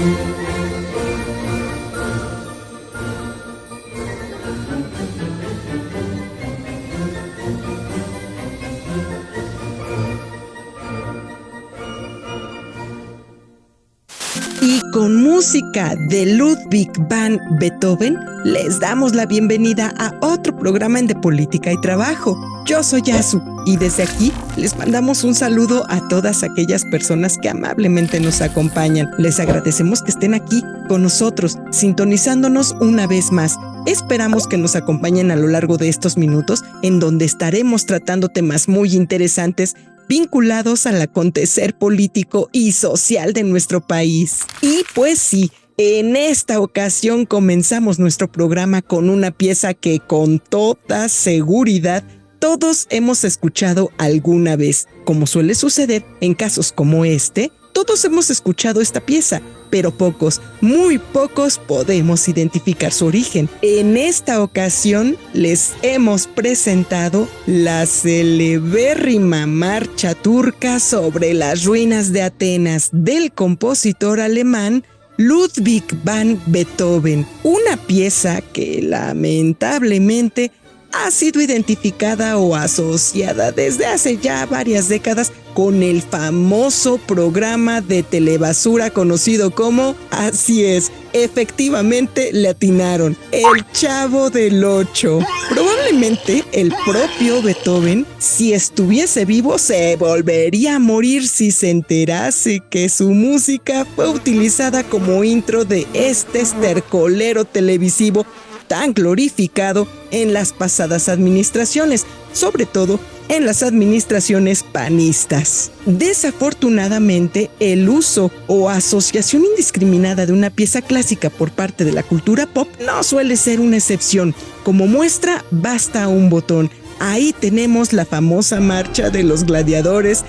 Y con música de Ludwig van Beethoven, les damos la bienvenida a otro programa en De Política y Trabajo. Yo soy Azu y desde aquí les mandamos un saludo a todas aquellas personas que amablemente nos acompañan. Les agradecemos que estén aquí con nosotros, sintonizándonos una vez más. Esperamos que nos acompañen a lo largo de estos minutos, en donde estaremos tratando temas muy interesantes vinculados al acontecer político y social de nuestro país. Y pues sí, en esta ocasión comenzamos nuestro programa con una pieza que con toda seguridad todos hemos escuchado alguna vez. Como suele suceder en casos como este, todos hemos escuchado esta pieza, pero pocos, muy pocos podemos identificar su origen. En esta ocasión les hemos presentado la celebérrima marcha turca sobre las ruinas de Atenas del compositor alemán Ludwig van Beethoven, una pieza que lamentablemente ha sido identificada o asociada desde hace ya varias décadas con el famoso programa de telebasura conocido como, así es, efectivamente le atinaron, El Chavo del Ocho. Probablemente el propio Beethoven, si estuviese vivo, se volvería a morir si se enterase que su música fue utilizada como intro de este estercolero televisivo tan glorificado en las pasadas administraciones, sobre todo en las administraciones panistas. Desafortunadamente, el uso o asociación indiscriminada de una pieza clásica por parte de la cultura pop no suele ser una excepción. Como muestra, basta un botón. Ahí tenemos la famosa marcha de los gladiadores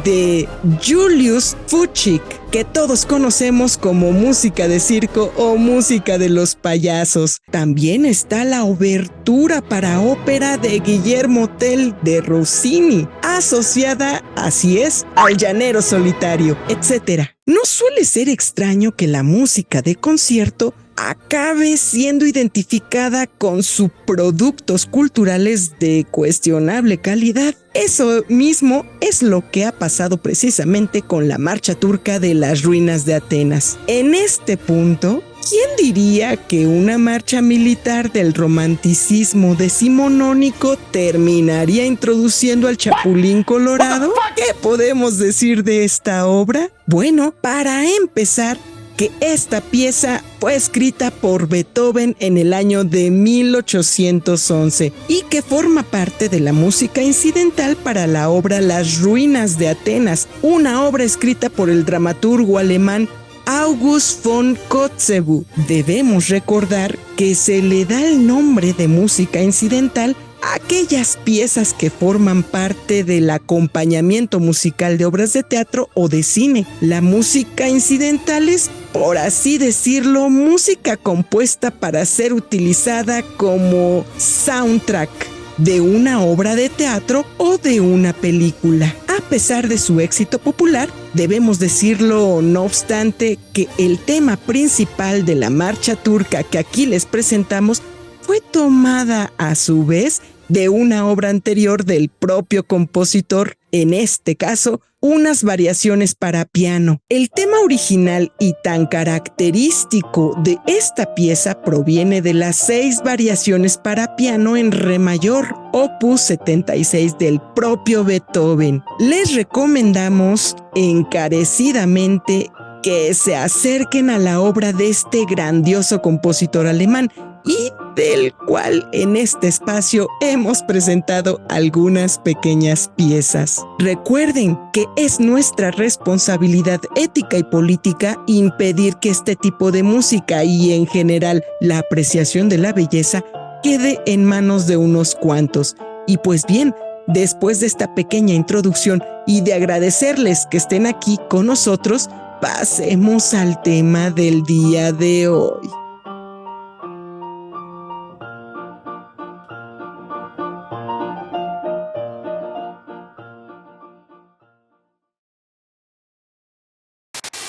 de Julius Fučík, que todos conocemos como música de circo o música de los payasos. También está la obertura para ópera de Guillermo Tell de Rossini, asociada, así es, al Llanero Solitario, etc. No suele ser extraño que la música de concierto acabe siendo identificada con subproductos culturales de cuestionable calidad. Eso mismo es lo que ha pasado precisamente con la marcha turca de las ruinas de Atenas. En este punto, ¿quién diría que una marcha militar del romanticismo decimonónico terminaría introduciendo al Chapulín Colorado? ¿Qué podemos decir de esta obra? Bueno, para empezar, que esta pieza fue escrita por Beethoven en el año de 1811 y que forma parte de la música incidental para la obra Las Ruinas de Atenas, una obra escrita por el dramaturgo alemán August von Kotzebue. Debemos recordar que se le da el nombre de música incidental a aquellas piezas que forman parte del acompañamiento musical de obras de teatro o de cine. La música incidental es, por así decirlo, música compuesta para ser utilizada como soundtrack de una obra de teatro o de una película. A pesar de su éxito popular, debemos decirlo, no obstante, que el tema principal de la marcha turca que aquí les presentamos fue tomada a su vez de una obra anterior del propio compositor, en este caso, unas variaciones para piano. El tema original y tan característico de esta pieza proviene de las 6 variaciones para piano en re mayor, opus 76 del propio Beethoven. Les recomendamos encarecidamente que se acerquen a la obra de este grandioso compositor alemán y del cual en este espacio hemos presentado algunas pequeñas piezas. Recuerden que es nuestra responsabilidad ética y política impedir que este tipo de música y en general la apreciación de la belleza quede en manos de unos cuantos. Y pues bien, después de esta pequeña introducción y de agradecerles que estén aquí con nosotros, pasemos al tema del día de hoy.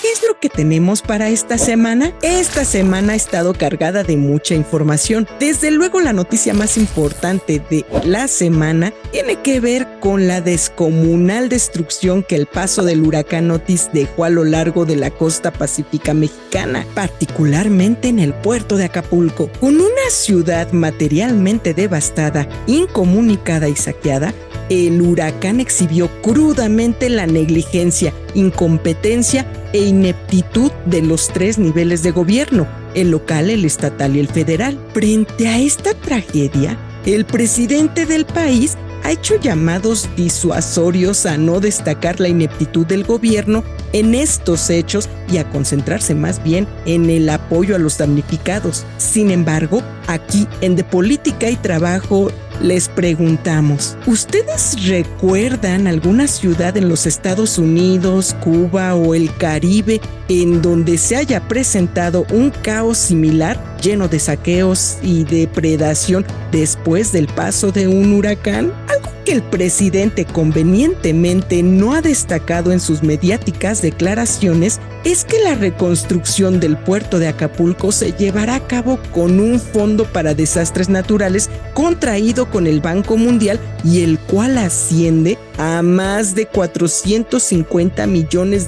¿Qué es lo que tenemos para esta semana? Esta semana ha estado cargada de mucha información. Desde luego, la noticia más importante de la semana tiene que ver con la descomunal destrucción que el paso del huracán Otis dejó a lo largo de la costa pacífica mexicana, particularmente en el puerto de Acapulco. Con una ciudad materialmente devastada, incomunicada y saqueada, el huracán exhibió crudamente la negligencia, incompetencia e ineptitud de los 3 niveles de gobierno, el local, el estatal y el federal. Frente a esta tragedia, el presidente del país ha hecho llamados disuasorios a no destacar la ineptitud del gobierno en estos hechos y a concentrarse más bien en el apoyo a los damnificados. Sin embargo, aquí en De Política y Trabajo les preguntamos, ¿ustedes recuerdan alguna ciudad en los Estados Unidos, Cuba o el Caribe en donde se haya presentado un caos similar, lleno de saqueos y depredación después del paso de un huracán? Algo que el presidente convenientemente no ha destacado en sus mediáticas declaraciones es que la reconstrucción del puerto de Acapulco se llevará a cabo con un fondo para desastres naturales contraído con el Banco Mundial y el cual asciende a más de $450 millones.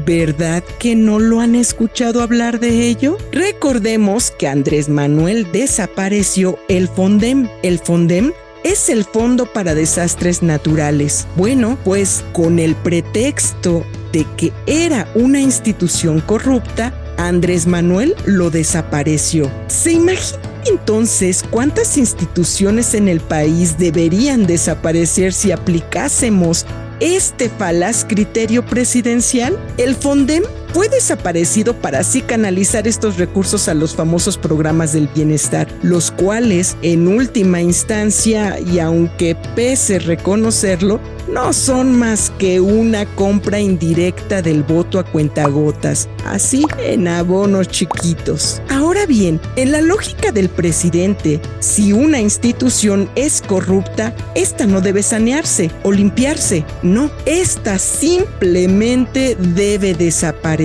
¿Verdad que no lo han escuchado hablar de ello? Recordemos que Andrés Manuel desapareció el FONDEM. El FONDEM es el Fondo para Desastres Naturales. Bueno, pues con el pretexto de que era una institución corrupta, Andrés Manuel lo desapareció. ¿Se imagina entonces cuántas instituciones en el país deberían desaparecer si aplicásemos este falaz criterio presidencial? El FONDEM fue desaparecido para así canalizar estos recursos a los famosos programas del bienestar, los cuales, en última instancia, y aunque pese reconocerlo, no son más que una compra indirecta del voto a cuentagotas, así en abonos chiquitos. Ahora bien, en la lógica del presidente, si una institución es corrupta, esta no debe sanearse o limpiarse. No, esta simplemente debe desaparecer.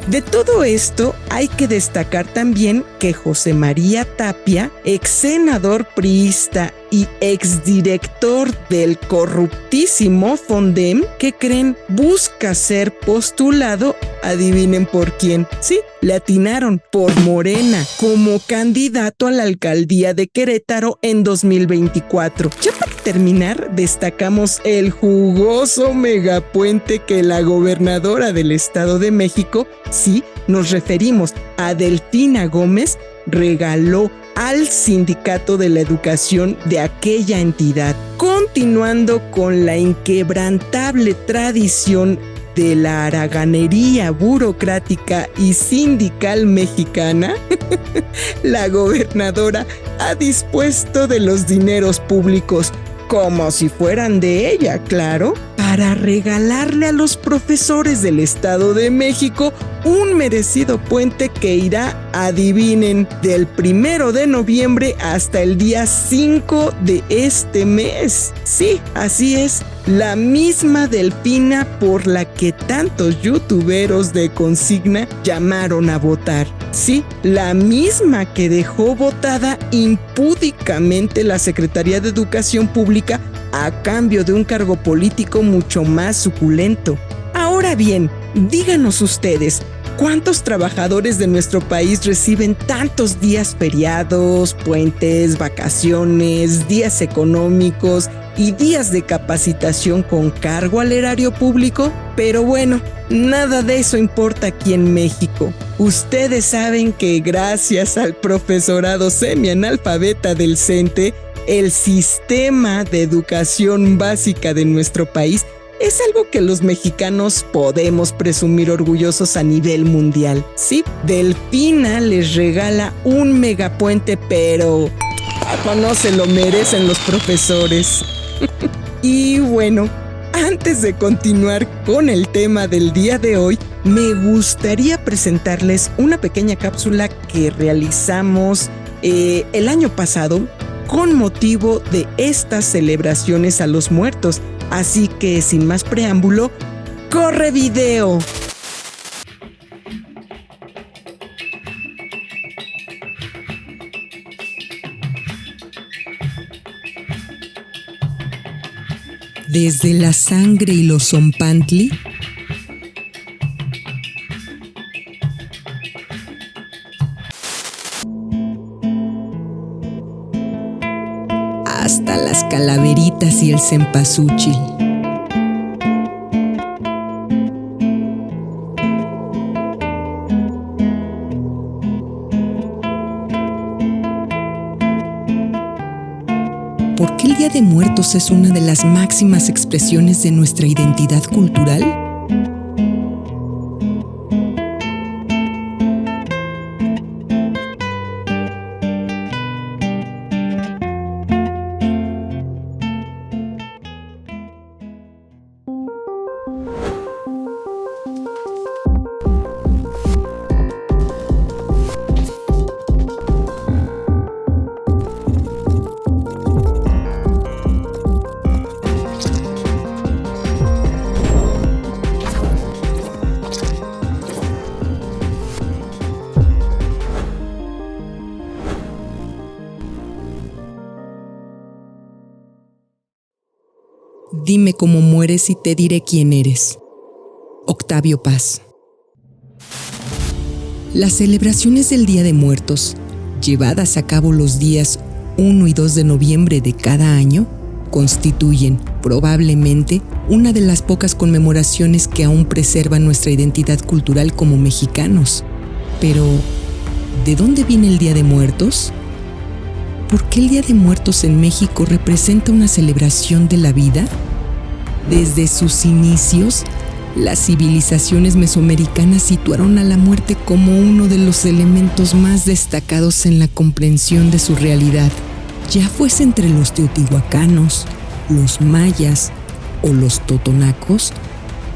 De todo esto, hay que destacar también que José María Tapia, ex senador priista y exdirector del corruptísimo FONDEM, ¿qué creen? Busca ser postulado, adivinen por quién. Sí, le atinaron, por Morena, como candidato a la alcaldía de Querétaro en 2024. Ya para terminar, destacamos el jugoso megapuente que la gobernadora del Estado de México, sí, nos referimos a Delfina Gómez, regaló al Sindicato de la Educación de aquella entidad, continuando con la inquebrantable tradición de la haraganería burocrática y sindical mexicana. La gobernadora ha dispuesto de los dineros públicos como si fueran de ella, claro, para regalarle a los profesores del Estado de México un merecido puente que irá, adivinen, del 1 de noviembre hasta el día 5 de este mes. Sí, así es, la misma Delfina por la que tantos youtuberos de consigna llamaron a votar. Sí, la misma que dejó votada impúdicamente la Secretaría de Educación Pública a cambio de un cargo político mucho más suculento. Ahora bien, díganos ustedes, ¿cuántos trabajadores de nuestro país reciben tantos días feriados, puentes, vacaciones, días económicos y días de capacitación con cargo al erario público? Pero bueno, nada de eso importa aquí en México. Ustedes saben que gracias al profesorado semianalfabeta del CENTE, el sistema de educación básica de nuestro país es algo que los mexicanos podemos presumir orgullosos a nivel mundial. Sí, Delfina les regala un megapuente, pero no se lo merecen los profesores. Y bueno, antes de continuar con el tema del día de hoy, me gustaría presentarles una pequeña cápsula que realizamos el año pasado con motivo de estas celebraciones a los muertos. Así que sin más preámbulo, ¡corre video! Desde la sangre y los zompantli hasta las calaveritas y el cempasúchil. ¿Por qué el Día de Muertos es una de las máximas expresiones de nuestra identidad cultural? Dime cómo mueres y te diré quién eres. Octavio Paz. Las celebraciones del Día de Muertos, llevadas a cabo los días 1 y 2 de noviembre de cada año, constituyen, probablemente, una de las pocas conmemoraciones que aún preservan nuestra identidad cultural como mexicanos. Pero, ¿de dónde viene el Día de Muertos? ¿Por qué el Día de Muertos en México representa una celebración de la vida? Desde sus inicios, las civilizaciones mesoamericanas situaron a la muerte como uno de los elementos más destacados en la comprensión de su realidad. Ya fuese entre los teotihuacanos, los mayas o los totonacos,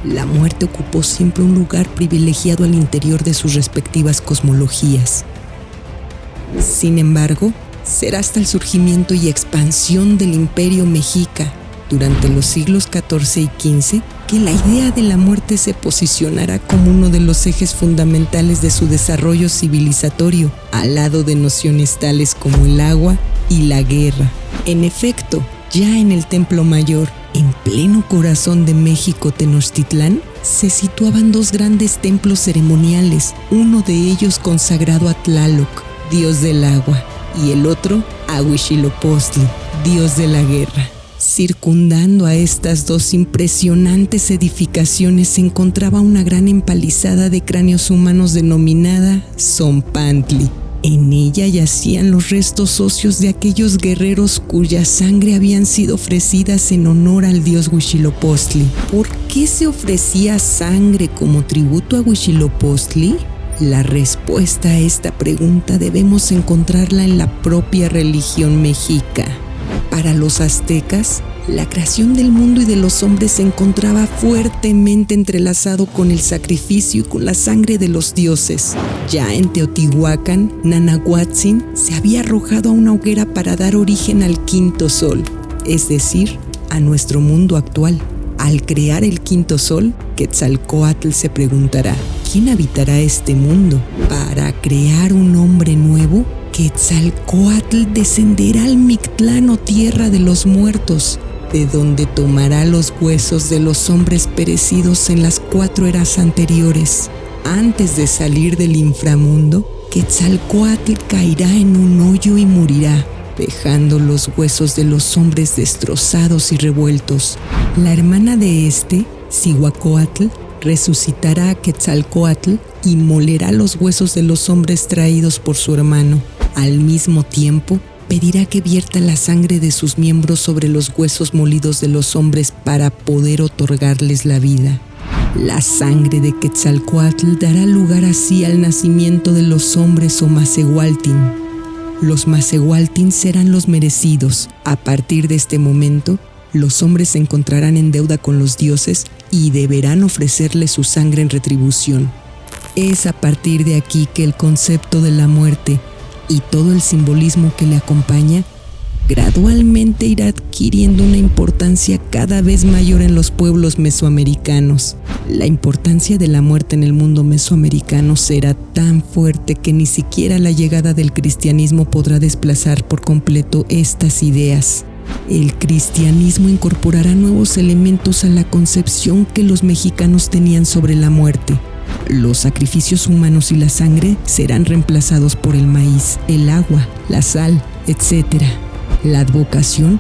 la muerte ocupó siempre un lugar privilegiado al interior de sus respectivas cosmologías. Sin embargo, será hasta el surgimiento y expansión del Imperio Mexica durante los siglos XIV y XV que la idea de la muerte se posicionará como uno de los ejes fundamentales de su desarrollo civilizatorio, al lado de nociones tales como el agua y la guerra. En efecto, ya en el Templo Mayor, en pleno corazón de México, Tenochtitlán, se situaban dos grandes templos ceremoniales, uno de ellos consagrado a Tlaloc, dios del agua, y el otro a Huitzilopochtli, dios de la guerra. Circundando a estas dos impresionantes edificaciones se encontraba una gran empalizada de cráneos humanos denominada Zompantli. En ella yacían los restos óseos de aquellos guerreros cuya sangre habían sido ofrecidas en honor al dios Huitzilopochtli. ¿Por qué se ofrecía sangre como tributo a Huitzilopochtli? La respuesta a esta pregunta debemos encontrarla en la propia religión mexica. Para los aztecas, la creación del mundo y de los hombres se encontraba fuertemente entrelazado con el sacrificio y con la sangre de los dioses. Ya en Teotihuacán, Nanahuatzin se había arrojado a una hoguera para dar origen al quinto sol, es decir, a nuestro mundo actual. Al crear el quinto sol, Quetzalcóatl se preguntará: ¿quién habitará este mundo? Para crear un hombre nuevo, Quetzalcóatl descenderá al Mictlán o tierra de los muertos, de donde tomará los huesos de los hombres perecidos en las 4 eras anteriores. Antes de salir del inframundo, Quetzalcóatl caerá en un hoyo y morirá, dejando los huesos de los hombres destrozados y revueltos. La hermana de este, Cihuacóatl, resucitará a Quetzalcóatl y molerá los huesos de los hombres traídos por su hermano. Al mismo tiempo, pedirá que vierta la sangre de sus miembros sobre los huesos molidos de los hombres para poder otorgarles la vida. La sangre de Quetzalcóatl dará lugar así al nacimiento de los hombres o Macehualtin. Los Macehualtin serán los merecidos. A partir de este momento, los hombres se encontrarán en deuda con los dioses y deberán ofrecerles su sangre en retribución. Es a partir de aquí que el concepto de la muerte y todo el simbolismo que le acompaña gradualmente irá adquiriendo una importancia cada vez mayor en los pueblos mesoamericanos. La importancia de la muerte en el mundo mesoamericano será tan fuerte que ni siquiera la llegada del cristianismo podrá desplazar por completo estas ideas. El cristianismo incorporará nuevos elementos a la concepción que los mexicanos tenían sobre la muerte. Los sacrificios humanos y la sangre serán reemplazados por el maíz, el agua, la sal, etc. La advocación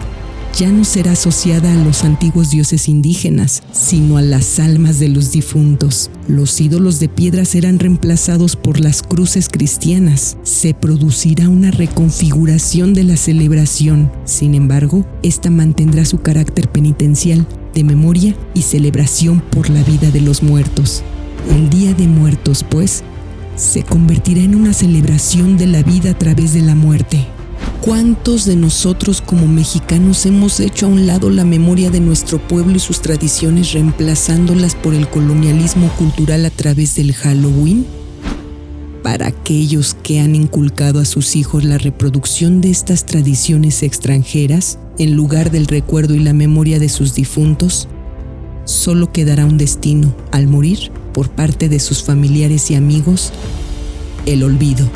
ya no será asociada a los antiguos dioses indígenas, sino a las almas de los difuntos. Los ídolos de piedra serán reemplazados por las cruces cristianas. Se producirá una reconfiguración de la celebración. Sin embargo, esta mantendrá su carácter penitencial, de memoria y celebración por la vida de los muertos. El Día de Muertos, pues, se convertirá en una celebración de la vida a través de la muerte. ¿Cuántos de nosotros como mexicanos hemos hecho a un lado la memoria de nuestro pueblo y sus tradiciones, reemplazándolas por el colonialismo cultural a través del Halloween? Para aquellos que han inculcado a sus hijos la reproducción de estas tradiciones extranjeras, en lugar del recuerdo y la memoria de sus difuntos, solo quedará un destino, al morir, por parte de sus familiares y amigos: el olvido.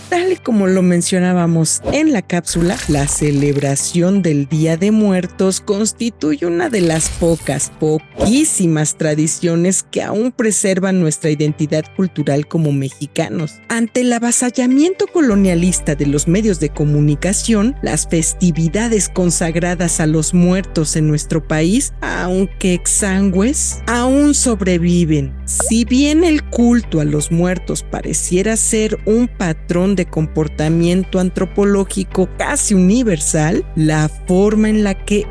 Tal y como lo mencionábamos en la cápsula, la celebración del Día de Muertos constituye una de las poquísimas tradiciones que aún preservan nuestra identidad cultural como mexicanos. Ante el avasallamiento colonialista de los medios de comunicación, las festividades consagradas a los muertos en nuestro país, aunque exangües, aún sobreviven. Si bien el culto a los muertos pareciera ser un patrón de comportamiento antropológico casi universal, la forma en la que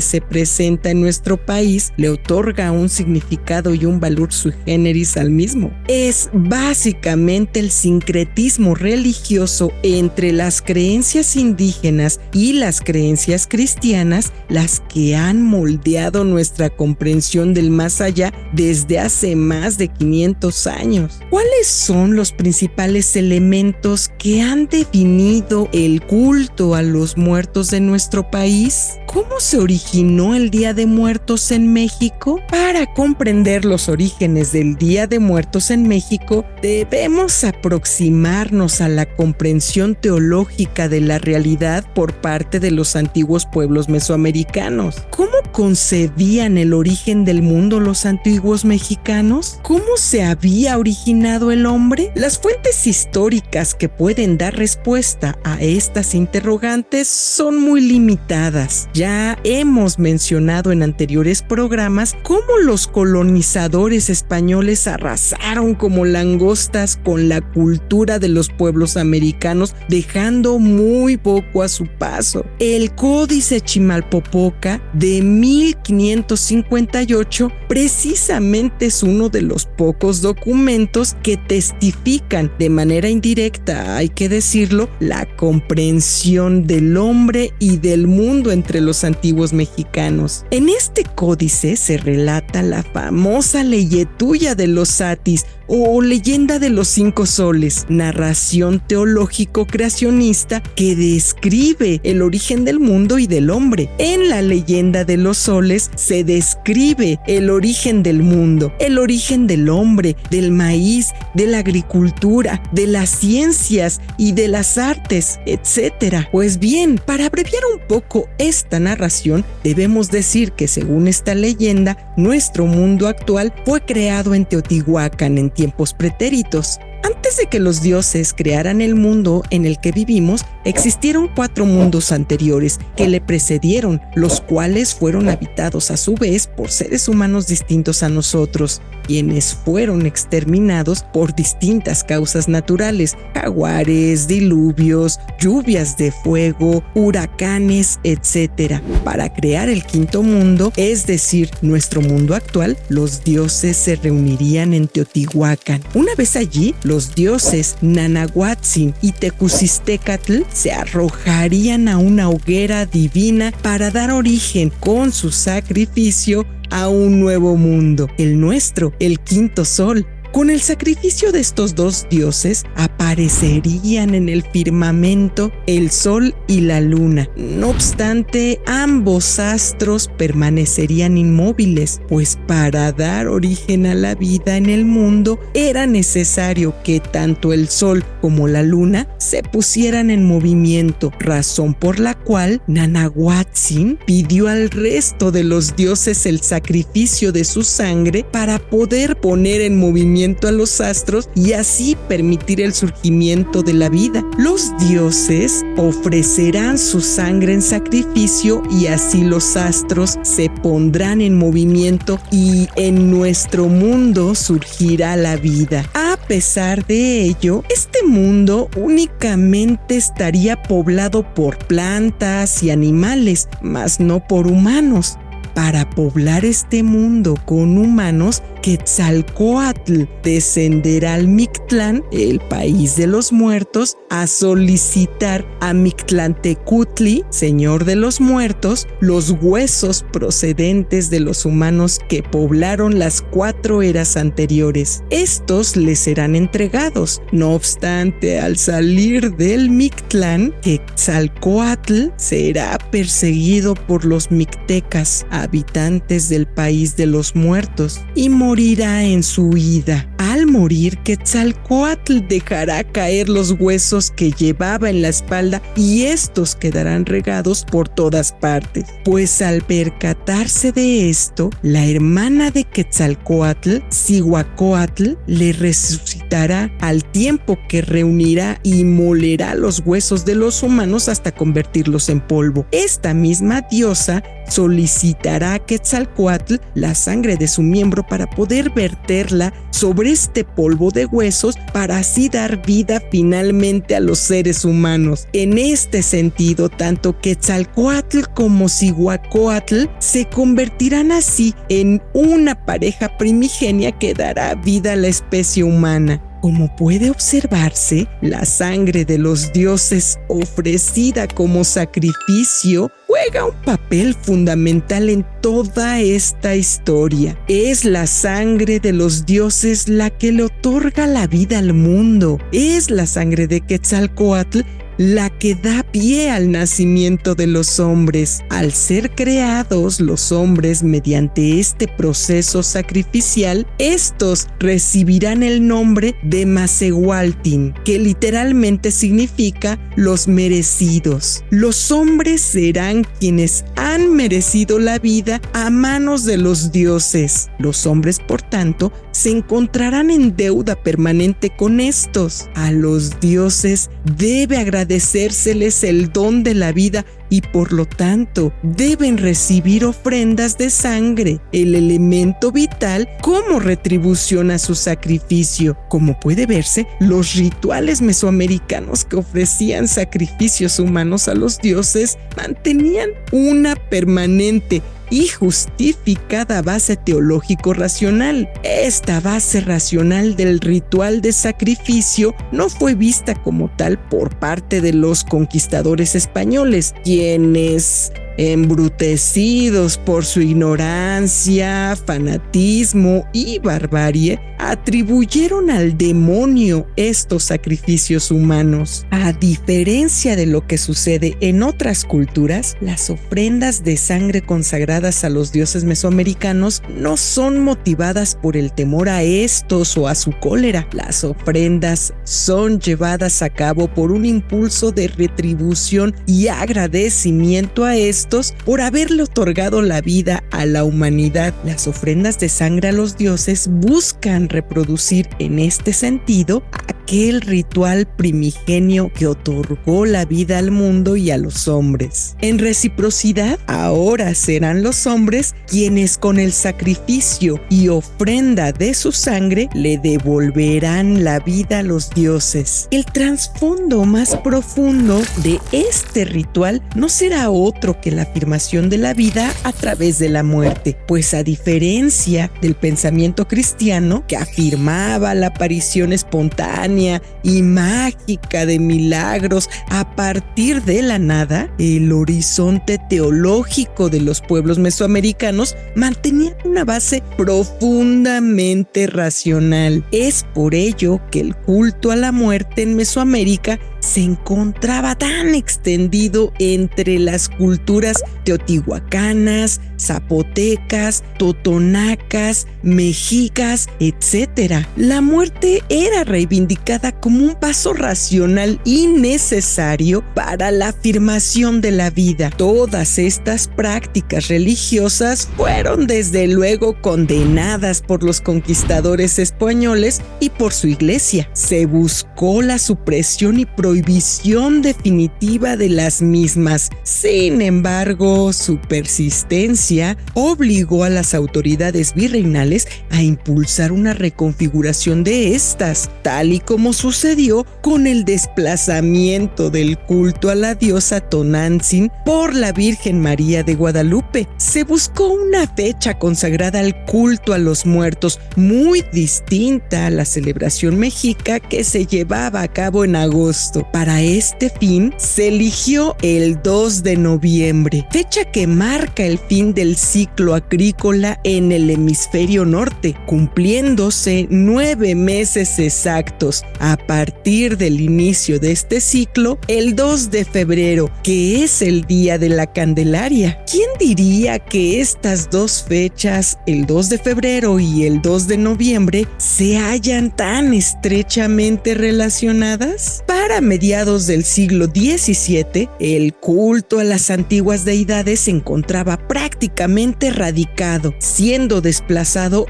se presenta en nuestro país le otorga un significado y un valor sui generis al mismo. Es básicamente el sincretismo religioso entre las creencias indígenas y las creencias cristianas las que han moldeado nuestra comprensión del más allá desde hace más de 500 años. ¿Cuáles son los principales elementos que han definido el culto a los muertos de nuestro país? ¿Cómo se originó el Día de Muertos en México? Para comprender los orígenes del Día de Muertos en México, debemos aproximarnos a la comprensión teológica de la realidad por parte de los antiguos pueblos mesoamericanos. ¿Cómo concebían el origen del mundo los antiguos mexicanos? ¿Cómo se había originado el hombre? Las fuentes históricas que pueden dar respuesta a estas interrogantes son muy limitadas. Ya hemos mencionado en anteriores programas cómo los colonizadores españoles arrasaron como langostas con la cultura de los pueblos americanos, dejando muy poco a su paso. El Códice Chimalpopoca de 1558 precisamente es uno de los pocos documentos que testifican de manera indirecta, hay que decirlo, la comprensión del hombre y del mundo entre los antiguos mexicanos. En este códice se relata la famosa Leyetuya de los Satis o leyenda de los 5 soles, narración teológico-creacionista que describe el origen del mundo y del hombre. En la leyenda de los soles se describe el origen del mundo, el origen del hombre, del maíz, de la agricultura, de las ciencias y de las artes, etc. Pues bien, para abreviar un poco esta narración, debemos decir que según esta leyenda, nuestro mundo actual fue creado en Teotihuacán en tiempos pretéritos. Antes Antes de que los dioses crearan el mundo en el que vivimos, existieron 4 mundos anteriores que le precedieron, los cuales fueron habitados a su vez por seres humanos distintos a nosotros, quienes fueron exterminados por distintas causas naturales: jaguares, diluvios, lluvias de fuego, huracanes, etc. Para crear el 5º mundo, es decir, nuestro mundo actual, los dioses se reunirían en Teotihuacán. Una vez allí, los dioses Nanahuatzin y Tecusistecatl se arrojarían a una hoguera divina para dar origen con su sacrificio a un nuevo mundo, el nuestro, el 5º sol. Con el sacrificio de estos 2 dioses aparecerían en el firmamento el sol y la luna. No obstante, ambos astros permanecerían inmóviles, pues para dar origen a la vida en el mundo era necesario que tanto el sol como la luna se pusieran en movimiento, razón por la cual Nanahuatzin pidió al resto de los dioses el sacrificio de su sangre para poder poner en movimiento a los astros y así permitir el surgimiento de la vida. Los dioses ofrecerán su sangre en sacrificio y así los astros se pondrán en movimiento y en nuestro mundo surgirá la vida. A pesar de ello, este mundo únicamente estaría poblado por plantas y animales, mas no por humanos. Para poblar este mundo con humanos, Quetzalcóatl descenderá al Mictlán, el país de los muertos, a solicitar a Mictlantecutli, señor de los muertos, los huesos procedentes de los humanos que poblaron las 4 eras anteriores. Estos les serán entregados. No obstante, al salir del Mictlán, Quetzalcóatl será perseguido por los mixtecas, habitantes del país de los muertos, y morirá en su huida. Al morir, Quetzalcóatl dejará caer los huesos que llevaba en la espalda y estos quedarán regados por todas partes. Pues al percatarse de esto, la hermana de Quetzalcóatl, Cihuacóatl, le resucitará al tiempo que reunirá y molerá los huesos de los humanos hasta convertirlos en polvo. Esta misma diosa solicitará a Quetzalcóatl la sangre de su miembro para poder verterla sobre este polvo de huesos para así dar vida finalmente a los seres humanos. En este sentido, tanto Quetzalcóatl como Cihuacóatl se convertirán así en una pareja primigenia que dará vida a la especie humana. Como puede observarse, la sangre de los dioses ofrecida como sacrificio juega un papel fundamental en toda esta historia. Es la sangre de los dioses la que le otorga la vida al mundo. Es la sangre de Quetzalcóatl la que da pie al nacimiento de los hombres. Al ser creados los hombres mediante este proceso sacrificial, estos recibirán el nombre de Macehualtin, que literalmente significa los merecidos. Los hombres serán quienes han merecido la vida a manos de los dioses. Los hombres, por tanto, se encontrarán en deuda permanente con estos. A los dioses debe agradecérseles el don de la vida y por lo tanto deben recibir ofrendas de sangre, el elemento vital, como retribución a su sacrificio. Como puede verse, los rituales mesoamericanos que ofrecían sacrificios humanos a los dioses mantenían una permanente y justificada base teológico-racional. Esta base racional del ritual de sacrificio no fue vista como tal por parte de los conquistadores españoles, quienes, embrutecidos por su ignorancia, fanatismo y barbarie, atribuyeron al demonio estos sacrificios humanos. A diferencia de lo que sucede en otras culturas, las ofrendas de sangre consagradas a los dioses mesoamericanos no son motivadas por el temor a estos o a su cólera. Las ofrendas son llevadas a cabo por un impulso de retribución y agradecimiento a estos impuestos por haberle otorgado la vida a la humanidad. Las ofrendas de sangre a los dioses buscan reproducir en este sentido aquel ritual primigenio que otorgó la vida al mundo y a los hombres. En reciprocidad, ahora serán los hombres quienes con el sacrificio y ofrenda de su sangre le devolverán la vida a los dioses. El trasfondo más profundo de este ritual no será otro que la afirmación de la vida a través de la muerte, pues a diferencia del pensamiento cristiano que afirmaba la aparición espontánea y mágica de milagros a partir de la nada, el horizonte teológico de los pueblos mesoamericanos mantenía una base profundamente racional. Es por ello que el culto a la muerte en Mesoamérica se encontraba tan extendido entre las culturas teotihuacanas, zapotecas, totonacas, mexicas, etc. La muerte era reivindicada como un paso racional y necesario para la afirmación de la vida. Todas estas prácticas religiosas fueron desde luego condenadas por los conquistadores españoles y por su iglesia. Se buscó la supresión y prohibición definitiva de las mismas. Sin embargo, su persistencia obligó a las autoridades virreinales a impulsar una reconfiguración de estas, tal y como sucedió con el desplazamiento del culto a la diosa Tonantzin por la Virgen María de Guadalupe. Se buscó una fecha consagrada al culto a los muertos, muy distinta a la celebración mexica que se llevaba a cabo en agosto. Para este fin, se eligió el 2 de noviembre, fecha que marca el fin del ciclo agrícola en el hemisferio norte, cumpliéndose 9 meses exactos a partir del inicio de este ciclo, el 2 de febrero, que es el Día de la Candelaria. ¿Quién diría que estas dos fechas, el 2 de febrero y el 2 de noviembre, se hallan tan estrechamente relacionadas? Para mediados del siglo XVII, el culto a las antiguas deidades se encontraba prácticamente radicado, siendo desplazado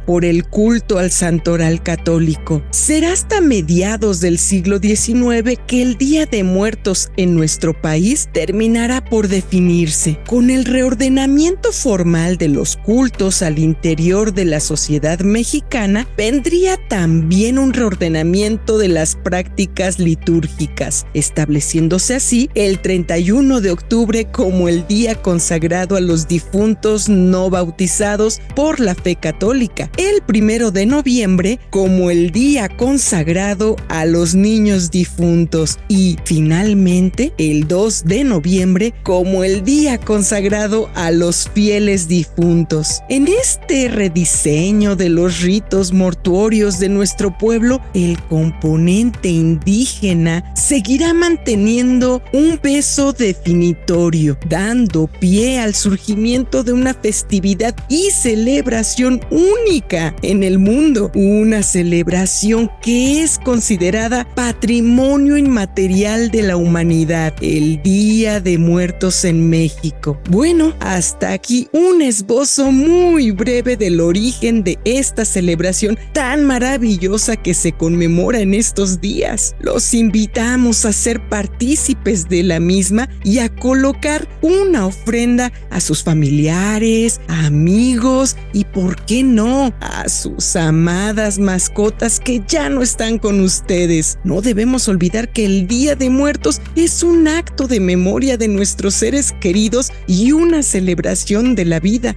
por el culto al santoral católico. Será hasta mediados del siglo XIX que el Día de Muertos en nuestro país terminará por definirse. Con el reordenamiento formal de los cultos al interior de la sociedad mexicana, vendría también un reordenamiento de las prácticas litúrgicas, estableciéndose así el 31 de octubre como el día consagrado a los difuntos no bautizados por la fe católica, el 1 de noviembre como el día consagrado a los niños difuntos y finalmente el 2 de noviembre como el día consagrado a los fieles difuntos. En este rediseño de los ritos mortuorios de nuestro pueblo, el componente indígena seguirá manteniendo un peso definitorio, dando pie al surgimiento de una festividad y celebración única en el mundo, una celebración que es considerada patrimonio inmaterial de la humanidad, el Día de Muertos en México. Bueno, hasta aquí un esbozo muy breve del origen de esta celebración tan maravillosa que se conmemora en estos días. Los invitamos a ser partícipes de la misma y a colocar una ofrenda a sus familiares, amigos y, ¿por qué no?, a sus amadas mascotas que ya no están con ustedes. No debemos olvidar que el Día de Muertos es un acto de memoria de nuestros seres queridos y una celebración de la vida.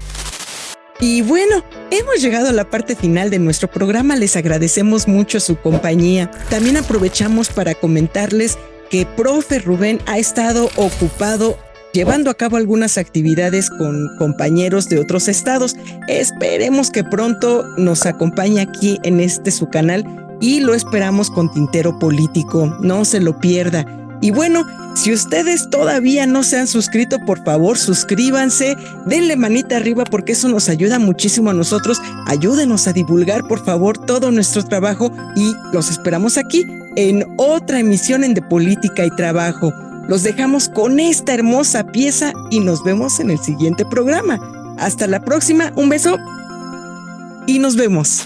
Y bueno, hemos llegado a la parte final de nuestro programa. Les agradecemos mucho su compañía. También aprovechamos para comentarles que Profe Rubén ha estado ocupado llevando a cabo algunas actividades con compañeros de otros estados. Esperemos que pronto nos acompañe aquí en su canal y lo esperamos con Tintero Político. No se lo pierda. Y bueno, si ustedes todavía no se han suscrito, por favor suscríbanse, denle manita arriba porque eso nos ayuda muchísimo a nosotros. Ayúdenos a divulgar, por favor, todo nuestro trabajo y los esperamos aquí en otra emisión en De Política y Trabajo. Los dejamos con esta hermosa pieza y nos vemos en el siguiente programa. Hasta la próxima, un beso y nos vemos.